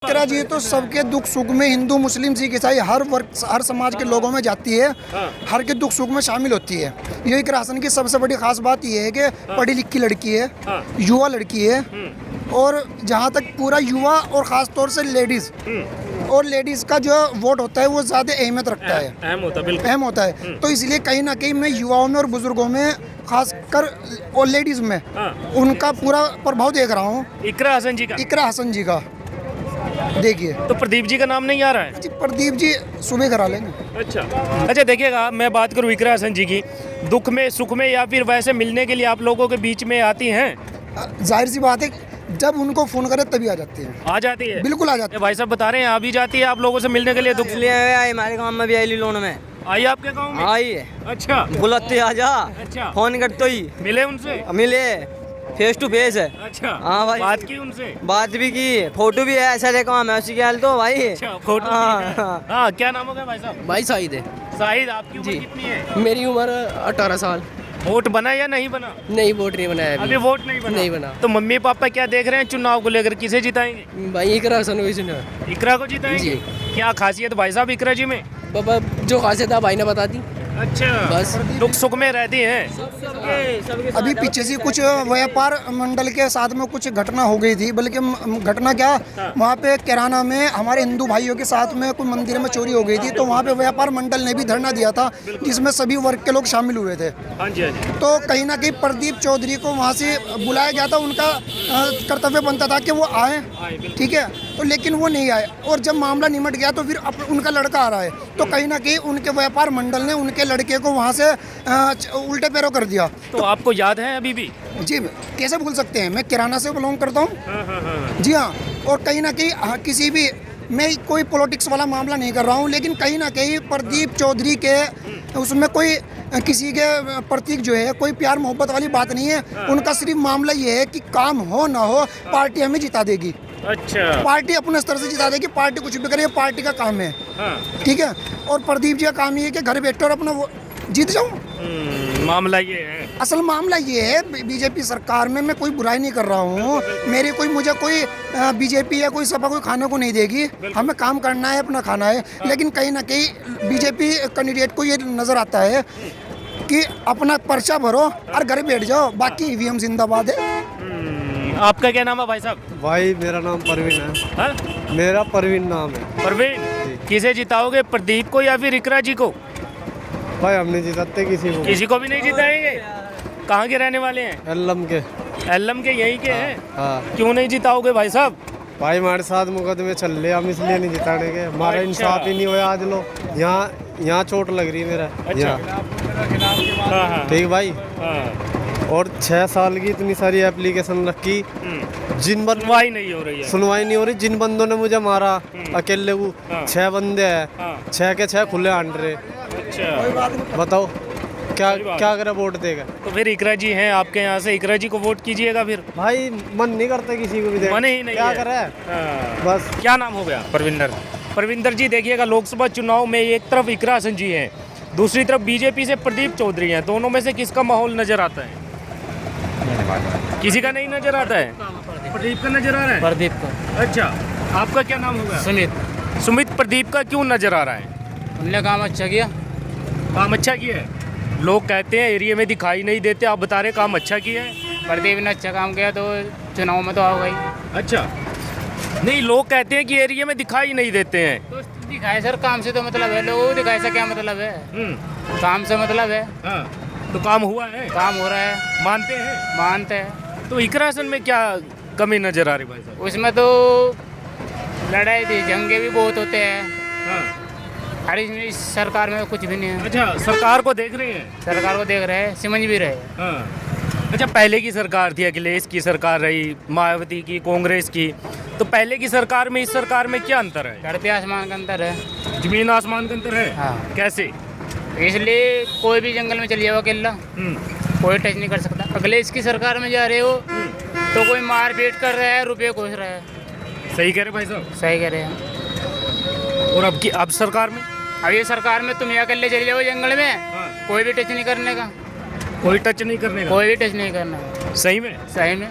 इकरा जी तो सबके दुख सुख में हिंदू मुस्लिम सिख ईसाई हर वर्ग हर समाज के लोगों में जाती है। हर के दुख सुख में शामिल होती है। ये इकरा हसन की सबसे बड़ी खास बात ये है कि पढ़ी लिखी लड़की है, युवा लड़की है, और जहाँ तक पूरा युवा और ख़ास तौर से लेडीज़ का जो वोट होता है वो ज़्यादा अहमियत रखता है, अहम होता है। तो इसलिए कहीं ना कहीं मैं युवाओं में और बुजुर्गों में खासकर और लेडीज़ में उनका पूरा प्रभाव देख रहा हूँ। इकरा हसन जी का देखिए तो प्रदीप जी का नाम नहीं आ रहा है जी, प्रदीप जी सुबह करा लेंगे। अच्छा देखिएगा, मैं बात करूँ इकरा हसन जी की, दुख में सुख में या फिर वैसे मिलने के लिए आप लोगों के बीच में आती हैं? जाहिर सी बात है, जब उनको फ़ोन करे तभी आ जाती है। आ जाती है, बिल्कुल आ जाती है। भाई साहब बता रहे हैं अभी जाती है आप लोगों से मिलने के लिए? दुख इसलिए आई हमारे गांव में भी आई लोन में आई आपके गाँव में? आई है। अच्छा, बुलाते आ जा, अच्छा, फोन करते ही मिले उनसे? मिले, फेस टू फेस है। अच्छा, हाँ भाई, बात की उनसे? बात भी की, फोटो भी है, ऐसा देखो हम उसी के हाल तो भाई। अच्छा, फोटो हाँ, क्या नाम होगा भाई साहब? भाई शाहिद है। शाहिद, आपकी उम्र कितनी है? मेरी उम्र 18 साल। वोट बना या नहीं बना? नहीं, वोट नहीं बनाया अभी वोट नहीं बना? नहीं बना। तो मम्मी पापा क्या देख रहे हैं चुनाव को लेकर, किसे जिताएंगे? भाई इकरा हसन हुई सुना। इकरा को जिताएंगे? जी। क्या खासियत भाई साहब इकरा जी में? बाबा जो खासियत था भाई ने बता दी। अच्छा, बस दुख सुख में रहती हैं। अभी पीछे से कुछ व्यापार मंडल के साथ में कुछ घटना हो गई थी, बल्कि घटना क्या, वहाँ पे किराना में हमारे हिंदू भाइयों के साथ में कोई मंदिर में चोरी हो गई थी, तो वहाँ पे व्यापार मंडल ने भी धरना दिया था जिसमें सभी वर्ग के लोग शामिल हुए थे। हाँ जी, हाँ जी। तो कहीं ना कहीं प्रदीप चौधरी को वहाँ से बुलाया गया था, उनका कर्तव्य बनता था कि वो आए, ठीक है, तो लेकिन वो नहीं आए। और जब मामला निमट गया तो फिर उनका लड़का आ रहा है, तो कहीं ना कहीं उनके व्यापार मंडल ने उनके लड़के को वहाँ से उल्टे पैरों कर दिया। तो आपको याद है अभी भी? जी, कैसे भूल सकते हैं, मैं किराना से बिलोंग करता हूँ। जी हाँ, और कहीं ना कहीं किसी भी, मैं कोई पॉलिटिक्स वाला मामला नहीं कर रहा हूँ, लेकिन कहीं ना कहीं प्रदीप चौधरी के उसमें कोई किसी के प्रतीक जो है कोई प्यार मोहब्बत वाली बात नहीं है। उनका सिर्फ मामला ये है कि काम हो ना हो पार्टी हमें जिता देगी। अच्छा, पार्टी अपने स्तर से जिता देगी, पार्टी कुछ भी करे, पार्टी का काम है। ठीक है, और प्रदीप जी का काम ये है कि घर बैठे और अपना वो जीत जाऊँ। मामला ये है, असल मामला ये है, बीजेपी सरकार में मैं कोई बुराई नहीं कर रहा हूँ, मेरी मुझे कोई बीजेपी या कोई सपा कोई खाने को नहीं देगी, हमें काम करना है, अपना खाना है। लेकिन कहीं ना कहीं बीजेपी कैंडिडेट को ये नज़र आता है कि अपना पर्चा भरो और घर बैठ जाओ, बाकी ईवीएम जिंदाबाद है। आपका क्या नाम है भाई साहब? भाई मेरा नाम परवीन है। हाँ? मेरा परवीन नाम है। परवीन, किसे जिताओगे, प्रदीप को या फिर इकरा जी को? भाई हम नहीं जिताते किसी को भी नहीं जिताएंगे? कहाँ के रहने वाले हैं? एल्लम के। एल्लम के, यहीं के हैं? हाँ। क्यों नहीं जिताओगे भाई साहब? भाई हमारे साथ मुकदमे चल रहे, हम इसलिए नहीं जिताने के, हमारा अच्छा। इंसाफ ही नहीं हुआ। आज लो यहाँ चोट लग रही है मेरा। अच्छा। हाँ, ठीक भाई, हाँ। और 6 साल की इतनी सारी एप्लीकेशन रखी, जिन बंद सुनवाई नहीं हो रही है। सुनवाई नहीं हो रही। जिन बंदों ने मुझे मारा अकेले को 6 बंदे हैं, 6 के 6 खुले आंड रहे। अच्छा, बताओ क्या करे, वोट देगा? तो फिर इकरा जी हैं आपके यहाँ से, इकरा जी को वोट कीजिएगा फिर। भाई मन नहीं करता किसी को भी देगा, मन ही नहीं क्या है। करे। हाँ। बस। क्या नाम हो गया? परविंदर जी, देखिएगा लोकसभा चुनाव में एक तरफ इकरा हसन जी हैं, दूसरी तरफ बीजेपी से प्रदीप चौधरी हैं, दोनों में से किसका माहौल नजर आता है? किसी का नहीं नजर आता है? प्रदीप का नजर आ रहा है। प्रदीप का। अच्छा, आपका क्या नाम होगा? सुमित, प्रदीप का क्यों नजर आ रहा है? हमने काम अच्छा किया। काम अच्छा किया है? लोग कहते हैं एरिया में दिखाई नहीं देते, आप बता रहे काम अच्छा किया है। प्रदीप ने अच्छा काम किया तो चुनाव में तो आओ भाई। अच्छा, नहीं, लोग कहते हैं कि एरिया में दिखाई नहीं देते हैं। तो दिखाए सर, काम से तो मतलब है, लोगों को दिखाए से क्या मतलब है? काम से मतलब है। हाँ, तो काम हुआ है, काम हो रहा है, मानते हैं। तो इकरा हसन में क्या कमी नजर आ रही भाई साहब? उसमें तो लड़ाई थी, जंगे भी बहुत होते हैं। हाँ। अरे इस सरकार में कुछ भी नहीं है। अच्छा, सरकार को देख रहे हैं? सरकार को देख रहे हैं, समझ भी रहे हैं। हाँ। अच्छा, पहले की सरकार थी, अखिलेश की सरकार रही, मायावती की, कांग्रेस की, तो पहले की सरकार में इस सरकार में क्या अंतर है? धरती आसमान का अंतर है। जमीन आसमान का अंतर है। हाँ। कैसे? इसलिए कोई भी जंगल में चलिए अकेला, कोई टच नहीं कर सकता। अखिलेश की सरकार में जा रहे हो तो कोई मारपीट कर रहा है, रुपये घुस रहा है। सही कह रहे भाई साहब? सही कह रहे हैं। और अब सरकार में? अब ये सरकार में तुम अकेले चले जाओ जंगल में, कोई भी टच नहीं करने का। कोई टच नहीं करने का? कोई भी टच नहीं करना। सही में? सही में।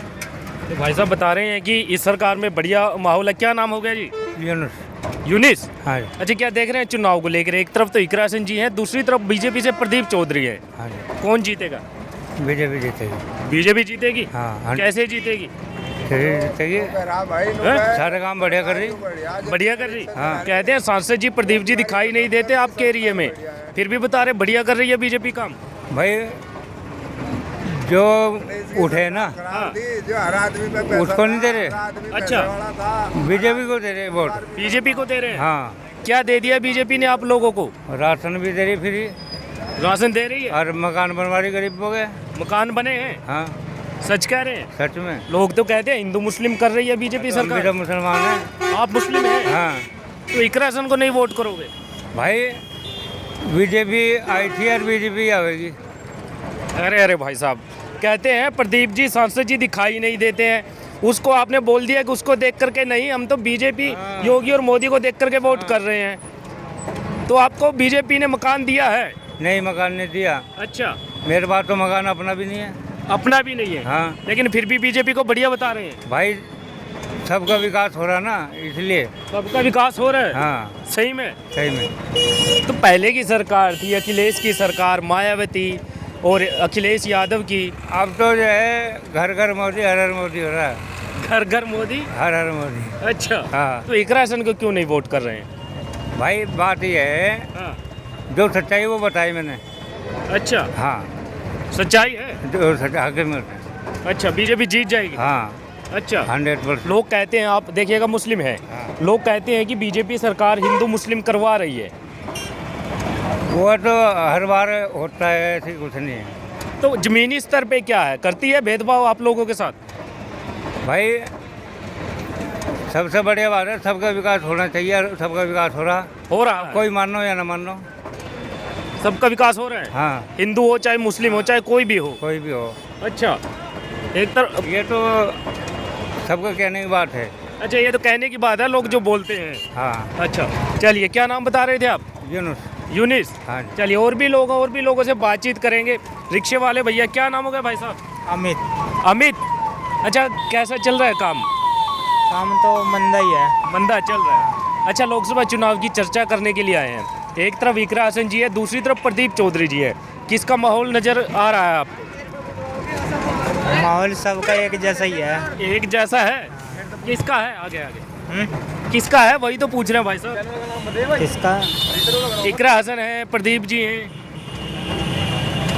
तो भाई साहब बता रहे हैं कि इस सरकार में बढ़िया माहौल है। क्या नाम हो गया जी? यूनिस। हाँ जी। अच्छा, क्या देख रहे हैं चुनाव को लेकर? एक तरफ तो इकरा हसन जी हैं, दूसरी तरफ बीजेपी से प्रदीप चौधरी है। हाँ जी। कौन जीतेगा? बीजेपी जीतेगी। बीजेपी जीतेगी? हाँ। कैसे जीतेगी? जीतेगी, सारे काम बढ़िया कर रही। बढ़िया कर रही। हाँ। कहते हैं सांसद जी प्रदीप जी दिखाई नहीं देते आपके एरिया में, फिर भी बता रहे बढ़िया कर रही है बीजेपी काम। भाई जो उठे ना उसको नहीं दे रहे, अच्छा, बीजेपी को दे रहे वोट। बीजेपी को दे रहे हैं। हाँ, क्या दे दिया बीजेपी ने आप लोगों को? राशन भी दे रही फ्री, राशन दे रही है और मकान बनवा रही गरीब हो गए। मकान बने हैं। हाँ, सच कह रहे हैं? सच में। लोग तो कहते हैं हिंदू मुस्लिम कर रही है बीजेपी हम भी सरकार। तो मुसलमान हैं। आप मुस्लिम हैं? हाँ तो इकरा हसन को नहीं वोट करोगे? भाई, बीजेपी आई थी और बीजेपी आवेगी। अरे अरे भाई साहब, कहते हैं प्रदीप जी सांसद जी दिखाई नहीं देते हैं, उसको आपने बोल दिया कि उसको देख करके नहीं, हम तो बीजेपी योगी और मोदी को देख करके वोट कर रहे हैं। तो आपको बीजेपी ने मकान दिया है? नहीं, मकान नहीं दिया। अच्छा, मेरे पास तो मकान अपना भी नहीं है। अपना भी नहीं है? हाँ। लेकिन फिर भी बीजेपी को बढ़िया बता रहे हैं। भाई, सबका विकास हो रहा ना, इसलिए। सबका विकास हो रहा है। हाँ, सही में? सही में। तो पहले की सरकार थी, अखिलेश की सरकार, मायावती और अखिलेश यादव की। अब तो जो है घर घर मोदी, हर हर मोदी हो रहा है। घर घर मोदी, हर हर मोदी। अच्छा। हाँ। तो इकरा हसन को क्यों नहीं वोट कर रहे हैं? भाई, बात ये है, हाँ। जो सच्चाई वो बताई मैंने। अच्छा, हाँ, सच्चाई है। जो सच्चाई में। अच्छा, बीजेपी जीत जाएगी? हाँ, अच्छा। 100%। लोग कहते हैं, आप देखिएगा मुस्लिम है, लोग कहते हैं कि बीजेपी सरकार हिंदू मुस्लिम करवा रही है। वो तो हर बार होता है, ऐसी कुछ नहीं है। तो जमीनी स्तर पे क्या है, करती है भेदभाव आप लोगों के साथ? भाई, सबसे बढ़िया बात है, सबका विकास होना चाहिए और सबका विकास हो रहा। है। कोई मानो या ना मानो, सबका विकास हो रहा है। हाँ, हिंदू हो चाहे मुस्लिम हो चाहे कोई भी हो। कोई भी हो। अच्छा, एक तरफ। ये तो सबका कहने की बात है। अच्छा, ये तो कहने की बात है, लोग जो बोलते हैं। हाँ, अच्छा, चलिए, क्या नाम बता रहे थे आप? यूनुस। यूनिस। हाँ। चलिए, और भी लोगों से बातचीत करेंगे। रिक्शे वाले भैया, क्या नाम हो गया भाई साहब? अमित। अमित। अच्छा, कैसा चल रहा है काम? काम तो मंदा ही है। मंदा चल रहा है। अच्छा, लोकसभा चुनाव की चर्चा करने के लिए आए हैं। एक तरफ इकरा हसन जी है, दूसरी तरफ प्रदीप चौधरी जी है। किसका माहौल नजर आ रहा है आपको? माहौल सबका एक जैसा ही है। एक जैसा है? किसका है? आगे आगे। किसका है, वही तो पूछ रहे हैं भाई साहब। किसका? इकरा हसन है, प्रदीप जी हैं।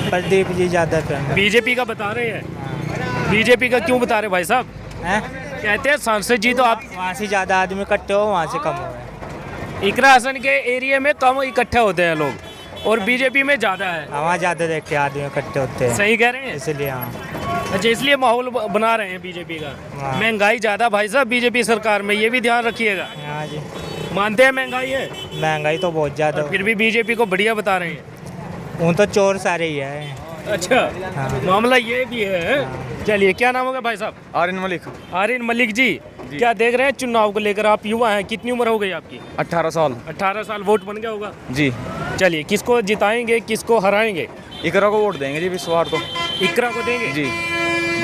प्रदीप जी ज़्यादा है। बीजेपी का बता रहे हैं। बीजेपी का क्यों बता रहे भाई साहब? कहते हैं सांसद जी तो आप वहाँ से ज़्यादा आदमी इकट्ठे हो, वहाँ से कम हो रहे। इकरा हसन के एरिया में कम इकट्ठे होते हैं लोग और बीजेपी में ज़्यादा है। वहाँ ज़्यादा देखते आदमी इकट्ठे होते हैं। सही कह रहे हैं? इसलिए हाँ। अच्छा, इसलिए माहौल बना रहे हैं बीजेपी का। हाँ। महंगाई ज़्यादा भाई साहब बीजेपी सरकार में, ये भी ध्यान रखिएगा। हाँ जी, मानते हैं महंगाई है, महंगाई तो बहुत ज़्यादा। फिर भी बीजेपी को बढ़िया बता रहे हैं। वो तो चोर सारे ही है। अच्छा, मामला ये भी है। चलिए, क्या नाम होगा भाई साहब? आर्यन मलिक। आर्यन मलिक जी, क्या देख रहे हैं चुनाव को लेकर? आप युवा हैं, कितनी उम्र हो गई आपकी? 18 साल। 18 साल। वोट बन गया होगा? जी। चलिए, किसको जिताएंगे, किसको हराएंगे? इकरा को वोट देंगे जी, इस बार तो। इकरा को देंगे? जी।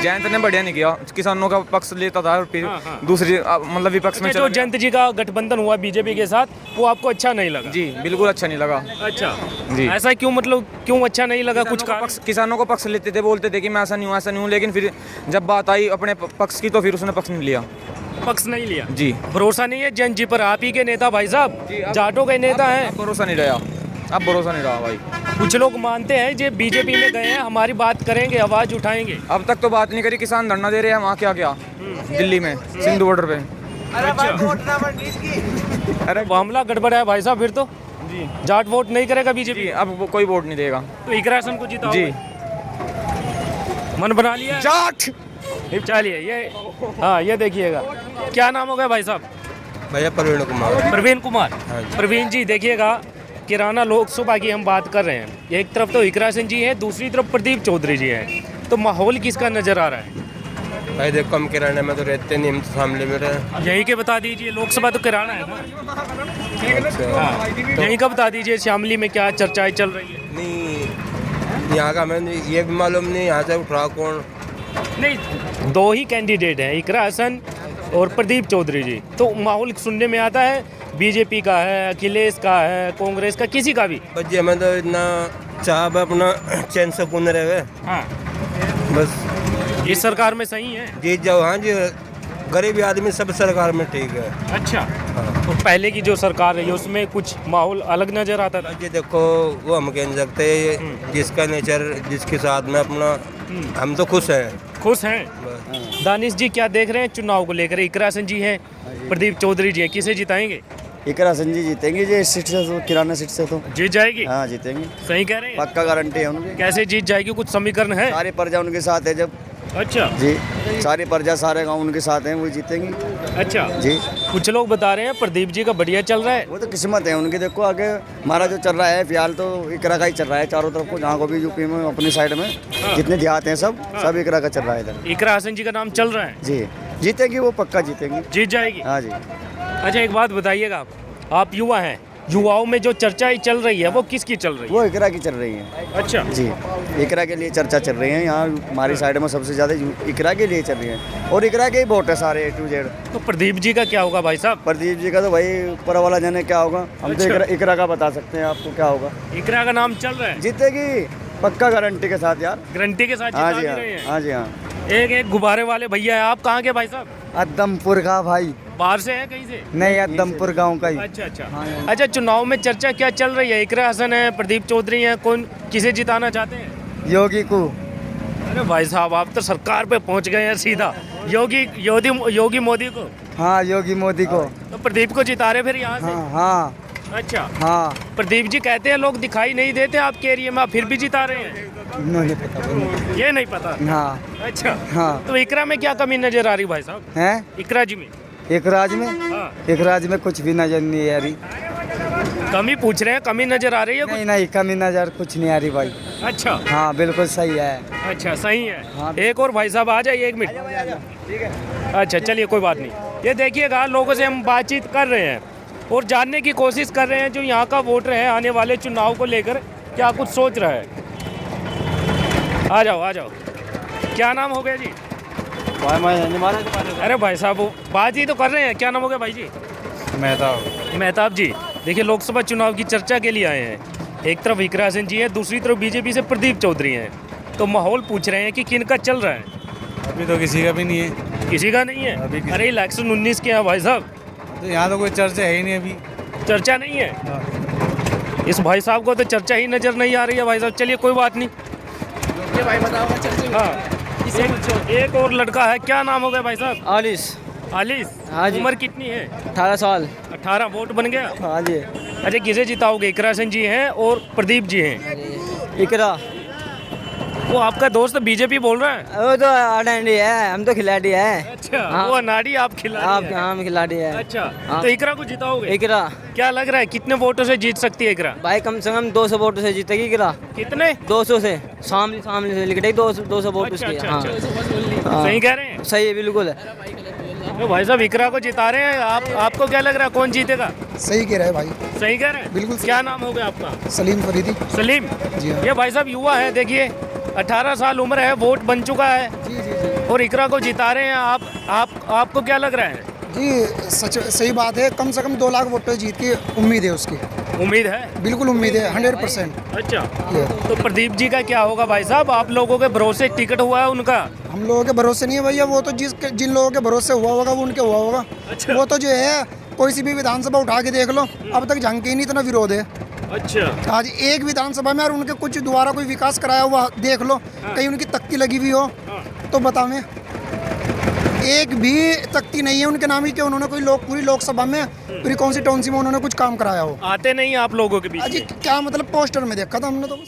जयंत ने बढ़िया नहीं किया, किसानों का पक्ष लेता था और फिर हाँ। दूसरी मतलब विपक्ष में अच्छा, चला जो जयंत जी का गठबंधन हुआ बीजेपी के साथ, वो आपको अच्छा नहीं लगा? जी, बिल्कुल अच्छा नहीं लगा। अच्छा जी। ऐसा क्यों, मतलब क्यों अच्छा नहीं लगा? कुछ कारण? किसानों को पक्ष लेते थे, बोलते थे कि मैं ऐसा नहीं हूँ, लेकिन फिर जब बात आई अपने पक्ष की तो फिर उसने पक्ष नहीं लिया। पक्ष नहीं लिया? जी। भरोसा नहीं है जयंत जी पर? आप ही के नेता भाई साहब, जाटों के नेता हैं। भरोसा नहीं रहा, अब भरोसा नहीं रहा भाई। कुछ लोग मानते हैं जो बीजेपी में गए हैं, हमारी बात करेंगे, आवाज उठाएंगे। अब तक तो बात नहीं करी, किसान धरना दे रहे हैं वहाँ, क्या क्या दिल्ली में सिंधु बॉर्डर पे। अरे मामला गड़बड़ है भाई साहब, फिर तो जी जाट वोट नहीं करेगा बीजेपी? जी, अब वो कोई वोट नहीं देगा। तो इकरा हसन को जिताओ? जी। मन बना लिया? जाट। चलिए, ये हाँ, ये देखिएगा। क्या नाम हो गया भाई साहब? भैया प्रवीण कुमार। प्रवीण कुमार। प्रवीण जी, देखिएगा, किराना लोकसभा की हम बात कर रहे हैं। एक तरफ तो इकरा हसन जी हैं, दूसरी तरफ प्रदीप चौधरी जी हैं। तो माहौल किसका नजर आ रहा है? भाई देखो, हम किराने में तो रहते नहीं, हम तो सामने में रहे। यहीं के बता दीजिए, लोकसभा तो किराना है ना। हाँ, यहीं का बता दीजिए, शामली में क्या चर्चाएं चल रही है? नहीं, यहाँ का हमें ये भी मालूम नहीं यहाँ से उठा कौन। नहीं, दो ही कैंडिडेट हैं, इकरा हसन और प्रदीप चौधरी जी। तो माहौल सुनने में आता है बीजेपी का है, अखिलेश का है, कांग्रेस का, किसी का भी। बस जी हमें तो इतना चाह अपना चैन सुकून रहे हाँ, बस इस सरकार में सही है। जीत जाओ। हाँ जी, गरीब आदमी सब सरकार में ठीक है। अच्छा, तो पहले की जो सरकार रही उसमें कुछ माहौल अलग नजर आता था। जी देखो, वो हम कह नहीं सकते, जिसका नेचर जिसके साथ में अपना, हम तो खुश हैं। खुश हैं। दानिश जी क्या देख रहे हैं चुनाव को लेकर? इकरा सिंह जी हैं, प्रदीप चौधरी जी हैं, किसे जिताएंगे? इकरा सिंह जी जीतेंगे जी, इस सीट से तो, किराना सीट से तो जीत जाएगी। हाँ जीतेंगे, सही कह रहे हैं। पक्का गारंटी है उनकी। कैसे जीत जाएगी, कुछ समीकरण है? सारी प्रजा उनके साथ है जब। अच्छा जी, सारी प्रजा सारे गांव उनके साथ हैं, वो जीतेंगी। अच्छा जी, कुछ लोग बता रहे हैं प्रदीप जी का बढ़िया चल रहा है। वो तो किस्मत है उनकी। देखो आगे हमारा जो चल रहा है फिलहाल तो इकरा का ही चल रहा है चारों तरफ को, जहाँ को भी यूपी में अपनी साइड में जितने देहात हैं सब इकरा का चल रहा है इधर। इकरा हसन जी का नाम चल रहा है। जी, जीतेंगी वो, पक्का जीतेंगी, जीत जाएगी। हाँ जी। अच्छा एक बात बताइएगा, आप युवा हैं, युवाओं में जो चर्चा चल रही है वो किसकी चल रही है? वो इकरा की चल रही है। अच्छा जी, इकरा के लिए चर्चा चल रही है यहाँ हमारी साइड में, सबसे ज़्यादा इकरा के लिए चल रही है, और इकरा के ही वोट है सारे A to Z। तो प्रदीप जी का क्या होगा भाई साहब? प्रदीप जी का तो भाई ऊपर वाला जाने क्या होगा, हम तो अच्छा। इकरा का बता सकते हैं आपको क्या होगा। इकरा का नाम चल रहा है, जीतेगी पक्का गारंटी के साथ यार। गारंटी के साथ हाँ जिता जी, भी हाँ रहे हैं। हाँ जी, हाँ। एक गुब्बारे वाले भैया है, आप कहाँ के भाई साहब? अदमपुर का भाई। बाहर से है कहीं से? नहीं, अदमपुर गांव का ही। अच्छा अच्छा। अच्छा, चुनाव में चर्चा क्या चल रही है? इकरा हसन है, प्रदीप चौधरी हैं, कौन किसे जिताना चाहते हैं? योगी को। अरे भाई साहब आप तो सरकार पे पहुंच गए हैं सीधा, योगी मोदी को। हाँ, योगी मोदी को। तो प्रदीप को जिता रहे फिर यहाँ से? हाँ हाँ अच्छा, हाँ। प्रदीप जी कहते हैं लोग दिखाई नहीं देते आपके एरिया में, आप फिर भी जिता रहे हैं। नहीं पता, ये नहीं पता। हाँ अच्छा हाँ। तो इकरा में क्या कमी नजर आ रही भाई साहब? हैं इकरा जी में? एक राज में, हाँ, एक राज में कुछ भी नजर नहीं आ रही। कमी पूछ रहे हैं, कमी नजर आ रही है नहीं नहीं, कमी नजर कुछ नहीं आ रही भाई। कुछ? अच्छा हाँ बिल्कुल सही है। अच्छा सही है। हाँ। एक और भाई साहब आ जाइए, एक मिनट। अच्छा चलिए कोई बात नहीं। ये देखिएगा, लोगों से हम बातचीत कर रहे हैं और जानने की कोशिश कर रहे हैं जो यहाँ का वोटर है आने वाले चुनाव को लेकर क्या कुछ सोच रहा है। आ जाओ आ जाओ, क्या नाम हो गया जी? अरे भाई साहब बात ही तो कर रहे हैं, क्या नाम हो गया भाई जी? मेहताब जी। देखिए लोकसभा चुनाव की चर्चा के लिए आए हैं, एक तरफ इकरा सिंह जी हैं, दूसरी तरफ बीजेपी से प्रदीप चौधरी हैं, तो माहौल पूछ रहे हैं कि किन का चल रहा है? अभी तो किसी का भी नहीं है। किसी का नहीं है? अरे इलेक्शन 19 के हैं भाई साहब, तो यहाँ तो कोई चर्चा है ही नहीं अभी। चर्चा नहीं है। इस भाई साहब को तो चर्चा ही नजर नहीं आ रही है भाई साहब। चलिए कोई बात नहीं। ये भाई बताओ। हाँ, एक और लड़का है, क्या नाम हो गया भाई साहब? आलिस। आलिस। हाँ जी। उम्र कितनी है? 18 साल। 18। वोट बन गया? हाँ जी। अच्छा किसे जिताओगे? इकरा सिंह जी हैं और प्रदीप जी हैं। इकरा। वो आपका दोस्त बीजेपी बोल रहा है? वो तो अडांडी है, हम तो खिलाड़ी है। अच्छा हाँ। वो अनाड़ी, आप खिलाड़ी आप हैं। हम खिलाड़ी है। अच्छा हाँ। तो इकरा को जिताओगे? इकरा। क्या लग रहा है कितने वोटों से जीत सकती है इकरा? भाई कम से कम 200 वोटों से जीतेगी इकरा। कितने? 200 से, सामने सामने से लिख 200 वोट अच्छा, उसकी। अच्छा, हाँ। अच्छा। हाँ। सही कह रहे हैं? सही है बिल्कुल है। तो भाई साहब इकरा को जिता रहे हैं, आपको क्या लग रहा है कौन जीतेगा? सही कह रहे हैं भाई, सही कह रहे हैं? बिल्कुल सही। क्या नाम हो गया आपका? सलीम फरीदी। सलीम जी हाँ। ये भाई साहब युवा है, देखिए 18 साल उम्र है, वोट बन चुका है जी जी जी और इकरा को जिता रहे हैं आपको क्या लग रहा है? जी, सच सही बात है। कम से कम 2 लाख वोटर जीत की उम्मीद है उसकी। उम्मीद है? बिल्कुल उम्मीद है, 100%। अच्छा तो प्रदीप जी का क्या होगा भाई साहब? आप लोगों के भरोसे टिकट हुआ है उनका? हम लोगों के भरोसे नहीं है भैया, वो तो जिन लोगों के भरोसे हुआ होगा वो उनके हुआ होगा। अच्छा। वो तो जो है कोई सी भी विधानसभा उठा के देख लो, अब तक झांके ही नहीं, इतना विरोध है। अच्छा आज एक विधानसभा में और उनके कुछ दोबारा कोई विकास कराया हुआ देख लो, कहीं उनकी तख्ती लगी हुई हो तो बताओ। मैं एक भी तख्ती नहीं है उनके नाम ही कि उन्होंने कोई पूरी लोकसभा में, पूरी कॉन्स्टिट्यूंसी में उन्होंने कुछ काम कराया हो। आते नहीं आप लोगों के बीच अजी में? क्या मतलब, पोस्टर में देखा था हमने तो बस।